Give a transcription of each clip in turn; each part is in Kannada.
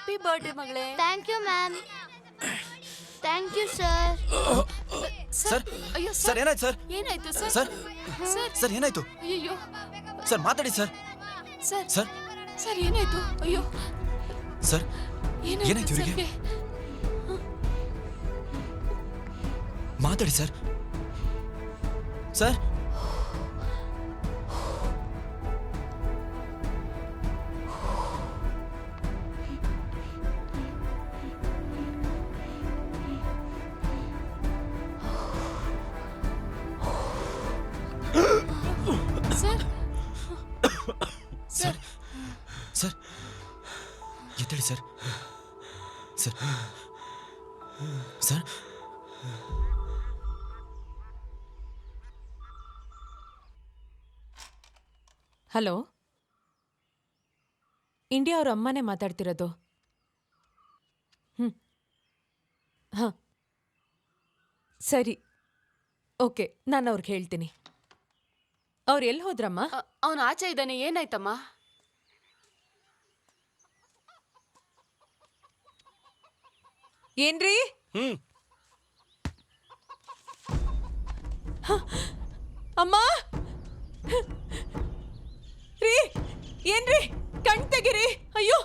ಹ್ಯಾಪಿ ಬರ್ತ್ಡೇ ಮಗಳೇ. Thank you ma'am. Thank you sir. Sir ಅಯ್ಯೋ ಸರ್ ಏನಾಯ್ತು ಸರ್? ಏನಾಯ್ತು ಸರ್? ಸರ್ ಸರ್ ಏನಾಯ್ತು ಅಯ್ಯೋ ಸರ್? ಮಾತಾಡಿ ಸರ್. ಸರ್ ಸರ್ ಸರ್ ಏನಾಯ್ತು? ಅಯ್ಯೋ ಸರ್ ಏನಾಯ್ತು ಇವರಿಗೆ? ಮಾತಾಡಿ sir. Sir sir sir sir ಎದ್ದೇಳಿ sir. Sir sir hello, India ಅವ್ರ ಅಮ್ಮನೇ ಮಾತಾಡ್ತಿರೋದು. ಹಾಂ ಸರಿ, ಓಕೆ, ನಾನು ಅವ್ರಿಗೆ ಹೇಳ್ತೀನಿ. ಅವ್ರು ಎಲ್ಲಿ ಹೋದ್ರಮ್ಮ? ಅವನು ಆಚೆ ಇದ್ದಾನೆ. ಏನಾಯ್ತಮ್ಮ? ಏನ್ರಿ? ಅಮ್ಮ ರೀ, ಏನ್ರಿ? ಕಣ್ ತೆಗಿರಿ. ಅಯ್ಯೋ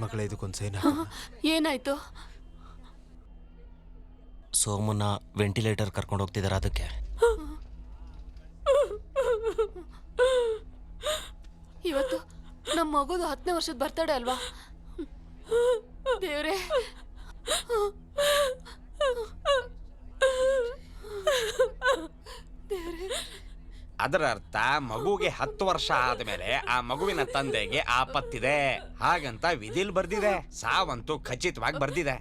ಮಗಳೇ, ಇದಕ್ಕೊಂದು ಸೇನಾ. ಏನಾಯ್ತು? ಸೋಮನ ವೆಂಟಿಲೇಟರ್ ಕರ್ಕೊಂಡು ಹೋಗ್ತಿದ್ದಾರೆ. ಅದಕ್ಕೆ ಇವತ್ತು ನಮ್ಮ ಮಗುದು 10ನೇ ವರ್ಷದ ಬರ್ತಡೇ ಅಲ್ವಾ? ದೇವ್ರೆ, ಅದರ ಅರ್ಥ ಮಗುಗೆ 10 ವರ್ಷ ಆದ್ಮೇಲೆ ಆ ಮಗುವಿನ ತಂದೆಗೆ ಆಪತ್ತಿದೆ ಹಾಗಂತ ವಿಧಿಲ್ ಬರ್ದಿದೆ. ಸಾವಂತೂ ಖಚಿತವಾಗಿ ಬರ್ದಿದೆ.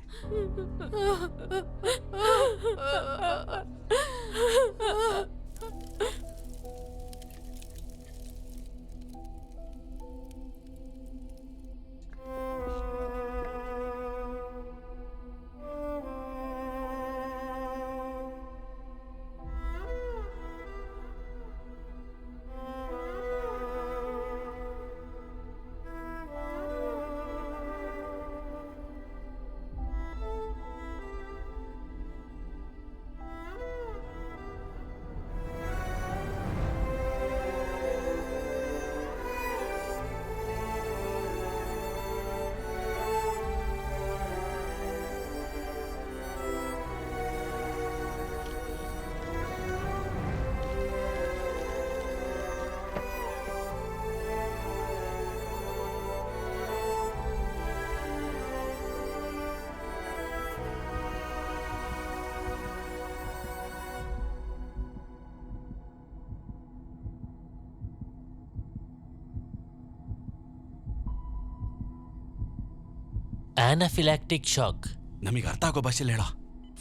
ಆನಾಫಿಲಾಕ್ಟಿಕ್ ಶಾಕ್. ನಮಗೆ ಅರ್ಥ ಆಗೋ ಭಾಷೆಲಿ ಹೇಳೋ.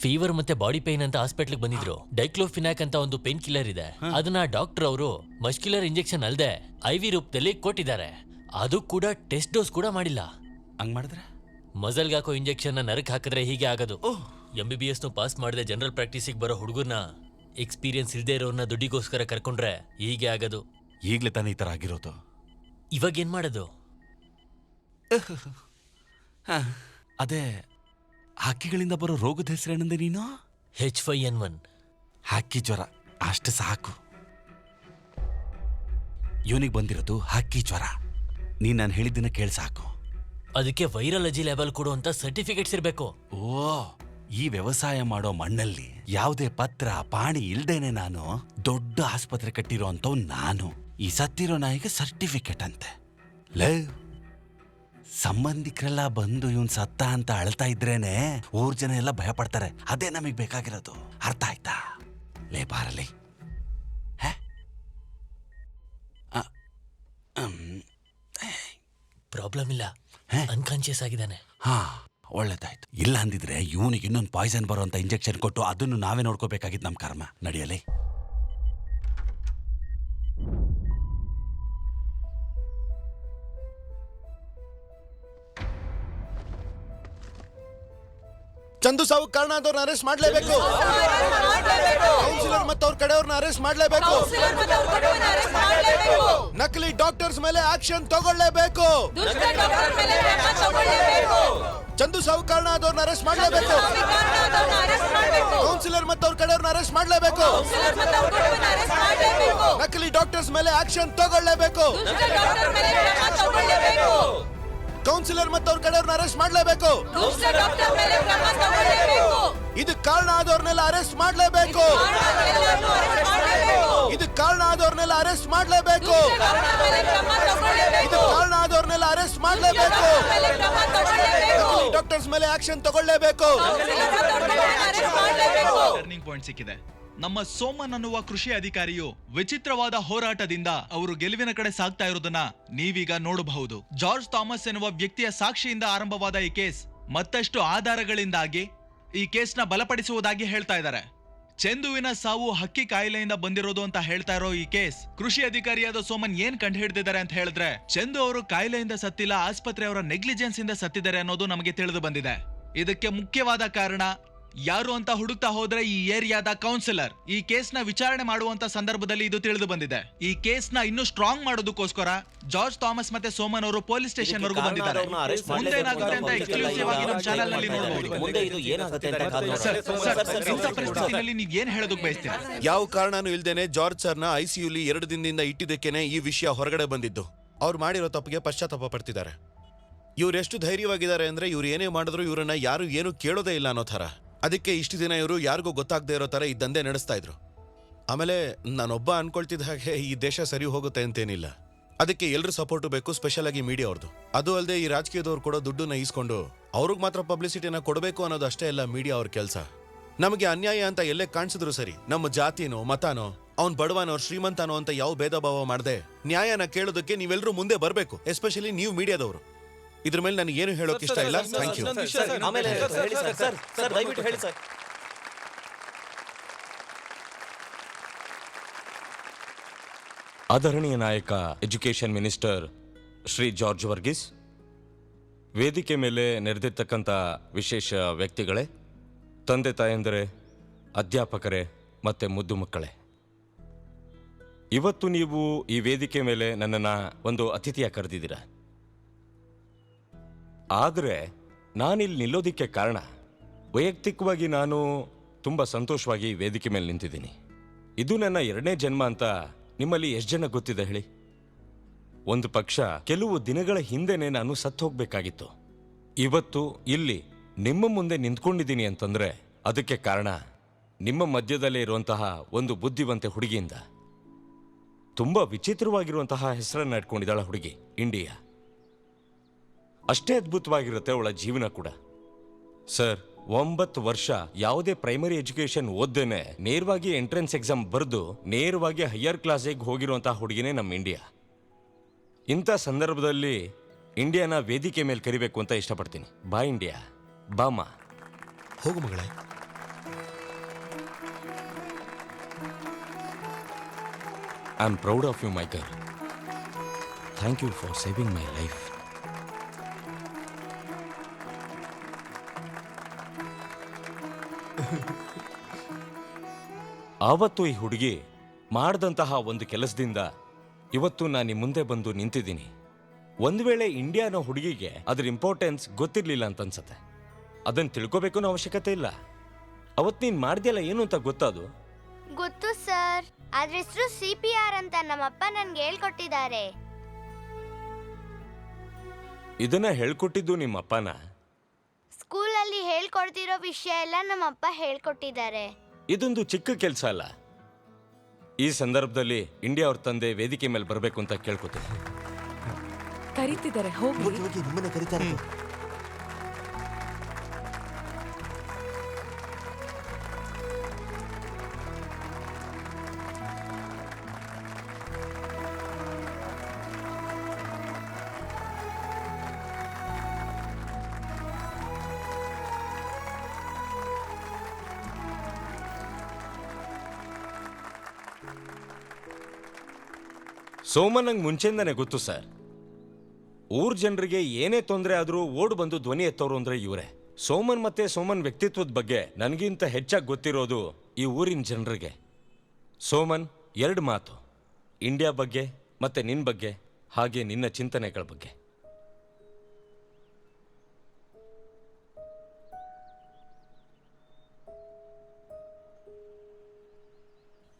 ಫೀವರ್ ಮತ್ತೆ ಬಾಡಿ ಪೈನ್ ಅಂತ ಹಾಸ್ಪಿಟ್ಲಿಗೆ ಬಂದಿದ್ರು. ಡೈಕ್ಲೋಫಿನಾಕ್ ಅಂತ ಒಂದು ಪೇನ್ ಕಿಲ್ಲರ್ ಇದೆ. ಅದನ್ನ ಡಾಕ್ಟರ್ ಅವರು ಮಸ್ಕ್ಯುಲರ್ ಇಂಜೆಕ್ಷನ್ ಅಲ್ಲದೆ IV ರೂಪದಲ್ಲಿ ಕೊಟ್ಟಿದ್ದಾರೆ. ಅದು ಕೂಡ ಟೆಸ್ಟ್ ಡೋಸ್ ಕೂಡ ಮಾಡಿಲ್ಲ. ಹಂಗ್ ಮಾಡಿದ್ರೆ ಮಜಲ್ಗೆ ಹಾಕೋ ಇಂಜೆಕ್ಷನ್ ನರಕ್ ಹಾಕಿದ್ರೆ ಹೀಗೆ ಆಗೋದು. MBBS ಪಾಸ್ ಮಾಡದೆ ಜನರಲ್ ಪ್ರಾಕ್ಟೀಸಿಗೆ ಬರೋ ಹುಡುಗರ್ನ, ಎಕ್ಸ್ಪೀರಿಯನ್ಸ್ ಇಲ್ದೇ ಇರೋರ್ನ ದುಡ್ಡಿಗೋಸ್ಕರ ಕರ್ಕೊಂಡ್ರೆ ಹೀಗೆ ಆಗೋದು. ಈಗ್ಲೇ ತಾನೇ ಈ ತರ ಆಗಿರೋದು. ಇವಾಗ ಏನ್ ಮಾಡೋದು? ಅದೇ ಹಕ್ಕಿಗಳಿಂದ ಬರೋ ರೋಗದ ಹೆಸರೇನಂದೆ ನೀನು? H5N1. ಹಕ್ಕಿ ಜ್ವರ ಅಷ್ಟು ಸಾಕು. ಇವನಿಗೆ ಬಂದಿರೋದು ಹಕ್ಕಿ ಜ್ವರ. ನೀನ್ ನಾನು ಹೇಳಿದ್ದನ್ನ ಕೇಳಿ ಸಾಕು. ಅದಕ್ಕೆ ವೈರಾಲಜಿ ಲೆವೆಲ್ ಕೊಡುವಂತ ಸರ್ಟಿಫಿಕೇಟ್ಸ್ ಇರಬೇಕು. ಓ, ಈ ವ್ಯವಸಾಯ ಮಾಡೋ ಮಣ್ಣಲ್ಲಿ ಯಾವುದೇ ಪತ್ರ ಪಾಣಿ ಇಲ್ದೇನೆ ನಾನು ದೊಡ್ಡ ಆಸ್ಪತ್ರೆ ಕಟ್ಟಿರೋ ಅಂತವ್ ನಾನು. ಈ ಸತ್ತಿರೋ ನಾಯಿಗೆ ಸರ್ಟಿಫಿಕೇಟ್ ಅಂತೆ. ಲೇ, ಸಂಬಂಧಿಕರೆಲ್ಲ ಬಂದು ಇವನ್ ಸತ್ತ ಅಂತ ಅಳ್ತಾ ಇದ್ರೇನೆ ಊರ್ ಜನ ಎಲ್ಲ ಭಯ ಪಡ್ತಾರೆ. ಅದೇ ನಮಗ್ ಬೇಕಾಗಿರೋದು. ಅರ್ಥ ಆಯ್ತಾ? ಲೇ ಬಾರಲಿ. ಪ್ರಾಬ್ಲಮ್ ಇಲ್ಲ, ಅನ್ಕಾನ್ಶಿಯಸ್ ಆಗಿದ್ದಾನೆ. ಹಾ, ಒಳ್ಳೇದಾಯ್ತು. ಇಲ್ಲ ಅಂದಿದ್ರೆ ಇವನಿಗೆ ಇನ್ನೊಂದು ಪಾಯ್ಸನ್ ಬರುವಂತ ಇಂಜೆಕ್ಷನ್ ಕೊಟ್ಟು ಅದನ್ನು ನಾವೇ ನೋಡ್ಕೋಬೇಕಾಗಿತ್ತು. ನಮ್ಮ ಕರ್ಮ. ನಡೆಯಲಿ. ಚಂದು ಸಾವು ಕಾರಣ ಆದವ್ರನ್ನ ಅರೆಸ್ಟ್ ಮಾಡಲೇಬೇಕು. ಕೌನ್ಸಿಲರ್ ಮತ್ತು ಅವ್ರ ಕಡೆಯವ್ರನ್ನ ಅರೆಸ್ಟ್ ಮಾಡಲೇಬೇಕು. ನಕಲಿ ಡಾಕ್ಟರ್ಸ್ ಮೇಲೆ ಆಕ್ಷನ್ ತಗೊಳ್ಳೇಬೇಕು. ಚಂದು ಸಾವು ಕಾರಣ ಆದವ್ರನ್ನ ಅರೆಸ್ಟ್ ಮಾಡಲೇಬೇಕು. ಕೌನ್ಸಿಲರ್ ಮತ್ತು ಅವ್ರ ಕಡೆಯವ್ರನ್ನ ಅರೆಸ್ಟ್ ಮಾಡಲೇಬೇಕು. ನಕಲಿ ಡಾಕ್ಟರ್ಸ್ ಮೇಲೆ ಆಕ್ಷನ್ ತಗೊಳ್ಳೇಬೇಕು. ಕೌನ್ಸಿಲರ್ ಮತ್ತು ಅವ್ರ ಕಡೆಯವ್ರನ್ನ ಅರೆಸ್ಟ್ ಮಾಡಲೇಬೇಕು. ಇದಕ್ಕೆ ಕಾರಣ ಆದವ್ರನ್ನೆಲ್ಲ ಅರೆಸ್ಟ್ ಮಾಡಲೇಬೇಕು. ಇದಕ್ಕೆ ಕಾರಣ ಆದವ್ರನ್ನೆಲ್ಲ ಅರೆಸ್ಟ್ ಮಾಡಲೇಬೇಕು. ಇದಕ್ಕೆ ಕಾರಣ ಆದವ್ರನ್ನೆಲ್ಲ ಅರೆಸ್ಟ್ ಮಾಡಲೇಬೇಕು. ಡಾಕ್ಟರ್ಸ್ ಮೇಲೆ ಆಕ್ಷನ್ ತಗೊಳ್ಳೇಬೇಕು. ಟರ್ನಿಂಗ್ ಪಾಯಿಂಟ್ ಸಿಕ್ಕಿದೆ. ನಮ್ಮ ಸೋಮನ್ ಅನ್ನುವ ಕೃಷಿ ಅಧಿಕಾರಿಯು ವಿಚಿತ್ರವಾದ ಹೋರಾಟದಿಂದ ಅವರು ಗೆಲುವಿನ ಕಡೆ ಸಾಗ್ತಾ ಇರೋದನ್ನ ನೀವೀಗ ನೋಡಬಹುದು. ಜಾರ್ಜ್ ಥಾಮಸ್ ಎನ್ನುವ ವ್ಯಕ್ತಿಯ ಸಾಕ್ಷಿಯಿಂದ ಆರಂಭವಾದ ಈ ಕೇಸ್ ಮತ್ತಷ್ಟು ಆಧಾರಗಳಿಂದಾಗಿ ಈ ಕೇಸ್ನ ಬಲಪಡಿಸುವುದಾಗಿ ಹೇಳ್ತಾ ಇದ್ದಾರೆ. ಚಂದುವಿನ ಸಾವು ಹಕ್ಕಿ ಕಾಯಿಲೆಯಿಂದ ಬಂದಿರೋದು ಅಂತ ಹೇಳ್ತಾ ಇರೋ ಈ ಕೇಸ್ ಕೃಷಿ ಅಧಿಕಾರಿಯಾದ ಸೋಮನ್ ಏನ್ ಕಂಡು ಹಿಡಿದಿದ್ದಾರೆ ಅಂತ ಹೇಳಿದ್ರೆ, ಚಂದು ಅವರು ಕಾಯಿಲೆಯಿಂದ ಸತ್ತಿಲ್ಲ, ಆಸ್ಪತ್ರೆಯವರ ನೆಗ್ಲಿಜೆನ್ಸ್ ಇಂದ ಸತ್ತಿದ್ದಾರೆ ಅನ್ನೋದು ನಮಗೆ ತಿಳಿದು ಬಂದಿದೆ. ಇದಕ್ಕೆ ಮುಖ್ಯವಾದ ಕಾರಣ ಯಾರು ಅಂತ ಹುಡುಕ್ತಾ ಹೋದ್ರೆ ಈ ಏರಿಯಾದ ಕೌನ್ಸಿಲರ್. ಈ ಕೇಸ್ನ ವಿಚಾರಣೆ ಮಾಡುವಂತ ಸಂದರ್ಭದಲ್ಲಿ ಇದು ತಿಳಿದು ಬಂದಿದೆ. ಈ ಕೇಸ್ನ ಇನ್ನೂ ಸ್ಟ್ರಾಂಗ್ ಮಾಡೋದಕ್ಕೋಸ್ಕರ ಜಾರ್ಜ್ ಥಾಮಸ್ ಮತ್ತೆ ಸೋಮನ್ ಅವರು ಪೊಲೀಸ್ ಸ್ಟೇಷನ್ ವರೆಗೂ ಬಂದಿದ್ದಾರೆ. ಮುಂದೇನಾಗುತ್ತೆ ಅಂತ ಎಕ್ಸ್ಕ್ಲೂಸಿವ್ ಆಗಿ ನಮ್ಮ ಚಾನೆಲ್ ನಲ್ಲಿ ನೋಡಬಹುದು. ಇಂಥ ಪರಿಸ್ಥಿತಿನಲ್ಲಿ ನೀವ್ ಏನ್ ಹೇಳೋದಕ್ಕೆ ಬಯಸ್ತೀರಾ? ಯಾವ ಕಾರಣನೂ ಇಲ್ದೇನೆ ಜಾರ್ಜ್ ಸರ್ನ ICUಲಿ 2 ದಿನದಿಂದ ಇಟ್ಟಿದ್ದಕ್ಕೇನೆ ಈ ವಿಷಯ ಹೊರಗಡೆ ಬಂದಿದ್ದು. ಅವ್ರು ಮಾಡಿರೋ ತಪ್ಪಿಗೆ ಪಶ್ಚಾತ್ತಾಪ ಪಡ್ತಿದ್ದಾರೆ. ಇವ್ರು ಎಷ್ಟು ಧೈರ್ಯವಾಗಿದ್ದಾರೆ ಅಂದ್ರೆ ಇವ್ರು ಏನೇ ಮಾಡಿದ್ರು ಇವ್ರನ್ನ ಯಾರು ಏನು ಕೇಳೋದೇ ಇಲ್ಲ ಅನ್ನೋ ಥರ. ಅದಕ್ಕೆ ಇಷ್ಟು ದಿನ ಇವರು ಯಾರಿಗೂ ಗೊತ್ತಾಗದೆ ಇರೋ ಥರ ಈ ದಂಧೆ ನಡೆಸ್ತಾ ಇದ್ರು. ಆಮೇಲೆ ನಾನೊಬ್ಬ ಅನ್ಕೊಳ್ತಿದ್ದ ಹಾಗೆ ಈ ದೇಶ ಸರಿ ಹೋಗುತ್ತೆ ಅಂತೇನಿಲ್ಲ. ಅದಕ್ಕೆ ಎಲ್ಲರೂ ಸಪೋರ್ಟು ಬೇಕು, ಸ್ಪೆಷಲ್ ಆಗಿ ಮೀಡಿಯಾ ಅವ್ರದ್ದು. ಅದು ಅಲ್ಲದೆ ಈ ರಾಜಕೀಯದವ್ರು ಕೊಡೋ ದುಡ್ಡನ್ನ ಈಸ್ಕೊಂಡು ಅವ್ರಿಗೆ ಮಾತ್ರ ಪಬ್ಲಿಸಿಟಿನ ಕೊಡಬೇಕು ಅನ್ನೋದು ಅಷ್ಟೇ ಅಲ್ಲ ಮೀಡಿಯಾ ಅವ್ರ ಕೆಲಸ. ನಮಗೆ ಅನ್ಯಾಯ ಅಂತ ಎಲ್ಲೇ ಕಾಣಿಸಿದ್ರು ಸರಿ, ನಮ್ಮ ಜಾತಿನೋ ಮತಾನೋ ಅವ್ನ್ ಬಡವನೋ ಶ್ರೀಮಂತನೋ ಅಂತ ಯಾವ ಭೇದ ಭಾವ ಮಾಡದೆ ನ್ಯಾಯನ ಕೇಳೋದಕ್ಕೆ ನೀವೆಲ್ಲರೂ ಮುಂದೆ ಬರಬೇಕು, ಎಸ್ಪೆಷಲಿ ನೀವು ಮೀಡಿಯಾದವರು. ಇದ್ರ ಮೇಲೆ ನನಗೆ ಏನು ಹೇಳೋಕೆ ಇಷ್ಟ ಇಲ್ಲ. Thank you. ಆದರಣೀಯ ನಾಯಕ education minister Shri George Varghese, ವೇದಿಕೆ ಮೇಲೆ ನೆರೆದಿರ್ತಕ್ಕಂಥ ವಿಶೇಷ ವ್ಯಕ್ತಿಗಳೇ, ತಂದೆ ತಾಯಂದರೆ, ಅಧ್ಯಾಪಕರೇ ಮತ್ತೆ ಮುದ್ದು ಮಕ್ಕಳೇ, ಇವತ್ತು ನೀವು ಈ ವೇದಿಕೆ ಮೇಲೆ ನನ್ನನ್ನು ಒಂದು ಅತಿಥಿಯಾಗಿ ಕರೆದಿದ್ದೀರಾ. ಆದರೆ ನಾನಿಲ್ಲಿ ನಿಲ್ಲೋದಿಕ್ಕೆ ಕಾರಣ, ವೈಯಕ್ತಿಕವಾಗಿ ನಾನು ತುಂಬ ಸಂತೋಷವಾಗಿ ವೇದಿಕೆ ಮೇಲೆ ನಿಂತಿದ್ದೀನಿ. ಇದು ನನ್ನ 2ನೇ ಜನ್ಮ ಅಂತ ನಿಮ್ಮಲ್ಲಿ ಎಷ್ಟು ಜನ ಗೊತ್ತಿದೆ ಹೇಳಿ? ಒಂದು ಪಕ್ಷ ಕೆಲವು ದಿನಗಳ ಹಿಂದೆನೇ ನಾನು ಸತ್ತು ಹೋಗ್ಬೇಕಾಗಿತ್ತು. ಇವತ್ತು ಇಲ್ಲಿ ನಿಮ್ಮ ಮುಂದೆ ನಿಂತ್ಕೊಂಡಿದ್ದೀನಿ ಅಂತಂದ್ರೆ ಅದಕ್ಕೆ ಕಾರಣ ನಿಮ್ಮ ಮಧ್ಯದಲ್ಲೇ ಇರುವಂತಹ ಒಂದು ಬುದ್ಧಿವಂತೆ ಹುಡುಗಿಯಿಂದ. ತುಂಬ ವಿಚಿತ್ರವಾಗಿರುವಂತಹ ಹೆಸರನ್ನ ಇಟ್ಕೊಂಡಿದ್ದಾಳ ಹುಡುಗಿ, ಇಂಡಿಯಾ. ಅಷ್ಟೇ ಅದ್ಭುತವಾಗಿರುತ್ತೆ ಅವಳ ಜೀವನ ಕೂಡ. ಸರ್, 9 ವರ್ಷ ಯಾವುದೇ ಪ್ರೈಮರಿ ಎಜುಕೇಶನ್ ಓದ್ದೇನೆ ನೇರವಾಗಿ ಎಂಟ್ರೆನ್ಸ್ ಎಕ್ಸಾಮ್ ಬರೆದು ನೇರವಾಗಿ ಹೈಯರ್ ಕ್ಲಾಸಿಗೆ ಹೋಗಿರುವಂತಹ ಹುಡುಗಿನೇ ನಮ್ಮ ಇಂಡಿಯಾ. ಇಂಥ ಸಂದರ್ಭದಲ್ಲಿ ಇಂಡಿಯಾನ ವೇದಿಕೆ ಮೇಲೆ ಕರಿಬೇಕು ಅಂತ ಇಷ್ಟಪಡ್ತೀನಿ. ಬಾ ಇಂಡಿಯಾ, ಬಾಮ. ಹೋಗು ಮಗಳೇ. I am proud of you my girl. Thank you for saving my life. ಆವತ್ತು ಈ ಹುಡುಗಿ ಮಾಡಿದಂತಹ ಒಂದು ಕೆಲಸದಿಂದ ಇವತ್ತು ನಾನು ನಿಮ್ಮ ಮುಂದೆ ಬಂದು ನಿಂತಿದ್ದೀನಿ. ಒಂದು ವೇಳೆ ಇಂಡಿಯಾನ ಹುಡುಗಿಗೆ ಅದ್ರ ಇಂಪಾರ್ಟೆನ್ಸ್ ಗೊತ್ತಿರಲಿಲ್ಲ ಅಂತ ಅನ್ಸತ್ತೆ. ಅದನ್ನು ತಿಳ್ಕೋಬೇಕು ಅನ್ನೋ ಅವಶ್ಯಕತೆ ಇಲ್ಲ. ಅವತ್ತು ನೀನು ಮಾಡ್ದೆಲ್ಲ ಏನು ಅಂತ ಗೊತ್ತಾದು? ಗೊತ್ತು ಸರ್, ಅದ್ರ ಹೆಸರು CPR ಅಂತ ನಮ್ಮಪ್ಪ ನನ್ಗೆ ಹೇಳ್ಕೊಟ್ಟಿದ್ದಾರೆ. ಇದನ್ನ ಹೇಳ್ಕೊಟ್ಟಿದ್ದು ನಿಮ್ಮ ಅಪ್ಪನ? ಸ್ಕೂಲಲ್ಲಿ ಹೇಳ್ಕೊಡ್ತಿರೋ ವಿಷಯ ಎಲ್ಲ ನಮ್ಮಪ್ಪ ಹೇಳ್ಕೊಟ್ಟಿದ್ದಾರೆ. ಇದೊಂದು ಚಿಕ್ಕ ಕೆಲಸ ಅಲ್ಲ. ಈ ಸಂದರ್ಭದಲ್ಲಿ ಇಂಡಿಯಾ ಅವ್ರ ತಂದೆ ವೇದಿಕೆ ಮೇಲೆ ಬರಬೇಕು ಅಂತ ಕೇಳ್ಕೊತೀನಿ. ಕರೀತಿದ್ದಾರೆ, ಹೋಗಿ. ನಿಮ್ಮನ್ನ ಕರೀತಾರೆ. ಸೋಮನ್ ಮುಂಚೆಯಿಂದಾನೆ ಗೊತ್ತು ಸರ್. ಊರ್ ಜನರಿಗೆ ಏನೇ ತೊಂದರೆ ಆದ್ರೂ ಓಡ್ ಬಂದು ಧ್ವನಿ ಎತ್ತೋರು ಅಂದ್ರೆ ಇವರೇ. ಸೋಮನ್ ಮತ್ತೆ ಸೋಮನ್ ವ್ಯಕ್ತಿತ್ವದ ಬಗ್ಗೆ ನನಗಿಂತ ಹೆಚ್ಚಾಗಿ ಗೊತ್ತಿರೋದು ಈ ಊರಿನ ಜನರಿಗೆ. ಸೋಮನ್ 2 ಮಾತು, ಇಂಡಿಯಾ ಬಗ್ಗೆ ಮತ್ತೆ ನಿನ್ ಬಗ್ಗೆ, ಹಾಗೆ ನಿನ್ನ ಚಿಂತನೆಗಳ ಬಗ್ಗೆ.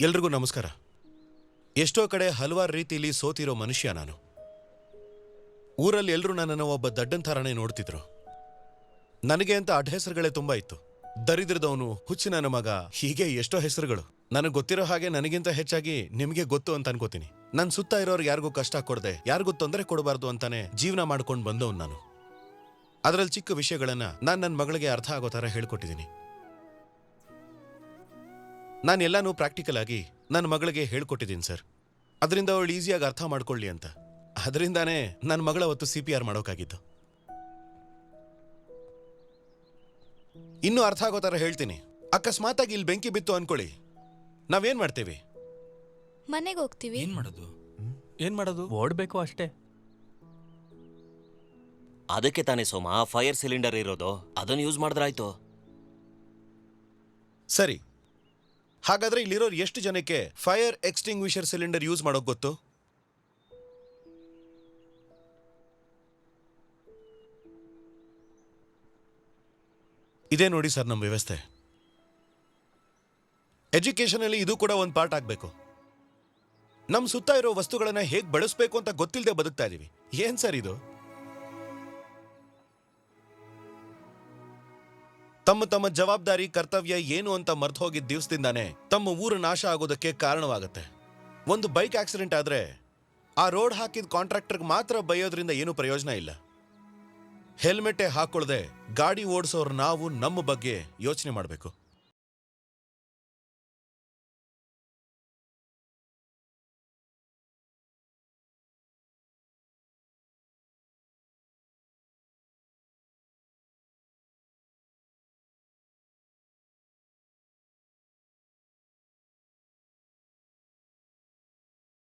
ಎಲ್ರಿಗೂ ನಮಸ್ಕಾರ. ಎಷ್ಟೋ ಕಡೆ ಹಲವಾರು ರೀತಿಯಲ್ಲಿ ಸೋತಿರೋ ಮನುಷ್ಯ ನಾನು. ಊರಲ್ಲಿ ಎಲ್ಲರೂ ನನ್ನನ್ನು ಒಬ್ಬ ದಡ್ಡನ್ ಥರನೇ ನೋಡ್ತಿದ್ರು. ನನಗೆ ಅಂತ ಅಡ್ಡ ಹೆಸರುಗಳೇ ತುಂಬಾ ಇತ್ತು. ದರಿದ್ರದವನು, ಹುಚ್ಚಿನ ಮಗ, ಹೀಗೆ ಎಷ್ಟೋ ಹೆಸರುಗಳು. ನನಗೆ ಗೊತ್ತಿರೋ ಹಾಗೆ ನನಗಿಂತ ಹೆಚ್ಚಾಗಿ ನಿಮಗೆ ಗೊತ್ತು ಅಂತ ಅನ್ಕೋತೀನಿ. ನನ್ನ ಸುತ್ತ ಇರೋರು ಯಾರಿಗೂ ಕಷ್ಟ ಕೊಡದೆ, ಯಾರಿಗೂ ತೊಂದರೆ ಕೊಡಬಾರ್ದು ಅಂತಾನೆ ಜೀವನ ಮಾಡ್ಕೊಂಡು ಬಂದವನು ನಾನು. ಅದರಲ್ಲಿ ಚಿಕ್ಕ ವಿಷಯಗಳನ್ನ ನಾನು ನನ್ನ ಮಗಳಿಗೆ ಅರ್ಥ ಆಗೋ ಥರ ಹೇಳ್ಕೊಟ್ಟಿದ್ದೀನಿ. ನಾನು ಎಲ್ಲಾನು ಪ್ರಾಕ್ಟಿಕಲ್ ಆಗಿ ನನ್ನ ಮಗಳಿಗೆ ಹೇಳ್ಕೊಟ್ಟಿದ್ದೀನಿ ಸರ್. ಅದರಿಂದ ಅವಳು ಈಸಿಯಾಗಿ ಅರ್ಥ ಮಾಡ್ಕೊಳ್ಳಿ ಅಂತ. ಅದರಿಂದಾನೇ ನನ್ನ ಮಗಳ ಅವತ್ತು CPR ಮಾಡೋಕ್ಕಾಗಿತ್ತು. ಇನ್ನೂ ಅರ್ಥ ಆಗೋ ಥರ ಹೇಳ್ತೀನಿ. ಅಕಸ್ಮಾತಾಗಿ ಇಲ್ಲಿ ಬೆಂಕಿ ಬಿತ್ತು ಅನ್ಕೊಳ್ಳಿ, ನಾವೇನ್ ಮಾಡ್ತೇವೆ? ಮನೆಗೆ ಹೋಗ್ತೀವಿ. ಏನ್ ಮಾಡೋದು? ಓಡ್ಬೇಕು ಅಷ್ಟೇ. ಅದಕ್ಕೆ ತಾನೇ ಸೋಮ ಫೈರ್ ಸಿಲಿಂಡರ್ ಇರೋದು, ಅದನ್ನು ಯೂಸ್ ಮಾಡಿದ್ರಾಯ್ತು. ಸರಿ, ಹಾಗಾದ್ರೆ ಇಲ್ಲಿರೋರು ಎಷ್ಟು ಜನಕ್ಕೆ ಫೈರ್ ಎಕ್ಸ್ಟಿಂಗ್ವಿಷರ್ ಸಿಲಿಂಡರ್ ಯೂಸ್ ಮಾಡೋಕ್ ಗೊತ್ತು? ಇದೇ ನೋಡಿ ಸರ್ ನಮ್ಮ ವ್ಯವಸ್ಥೆ. ಎಜುಕೇಶನಲ್ಲಿ ಇದು ಕೂಡ ಒಂದು ಪಾರ್ಟ್ ಆಗಬೇಕು. ನಮ್ಮ ಸುತ್ತ ಇರೋ ವಸ್ತುಗಳನ್ನ ಹೇಗೆ ಬಳಸಬೇಕು ಅಂತ ಗೊತ್ತಿಲ್ಲದೆ ಬದುಕ್ತಾ ಇದೀವಿ. ಏನ್ ಸರ್ ಇದು? ತಮ್ಮ ತಮ್ಮ ಜವಾಬ್ದಾರಿ, ಕರ್ತವ್ಯ ಏನು ಅಂತ ಮರ್ತು ಹೋಗಿದ್ದ ದಿವಸದಿಂದಾನೇ ತಮ್ಮ ಊರು ನಾಶ ಆಗೋದಕ್ಕೆ ಕಾರಣವಾಗುತ್ತೆ. ಒಂದು ಬೈಕ್ ಆಕ್ಸಿಡೆಂಟ್ ಆದ್ರೆ ಆ ರೋಡ್ ಹಾಕಿದ ಕಾಂಟ್ರಾಕ್ಟರ್ಗೆ ಮಾತ್ರ ಬೈಯೋದ್ರಿಂದ ಏನು ಪ್ರಯೋಜನ ಇಲ್ಲ. ಹೆಲ್ಮೆಟ್ಟೇ ಹಾಕೊಳ್ಳದೆ ಗಾಡಿ ಓಡಿಸೋರು ನಾವು ನಮ್ಮ ಬಗ್ಗೆ ಯೋಚನೆ ಮಾಡಬೇಕು.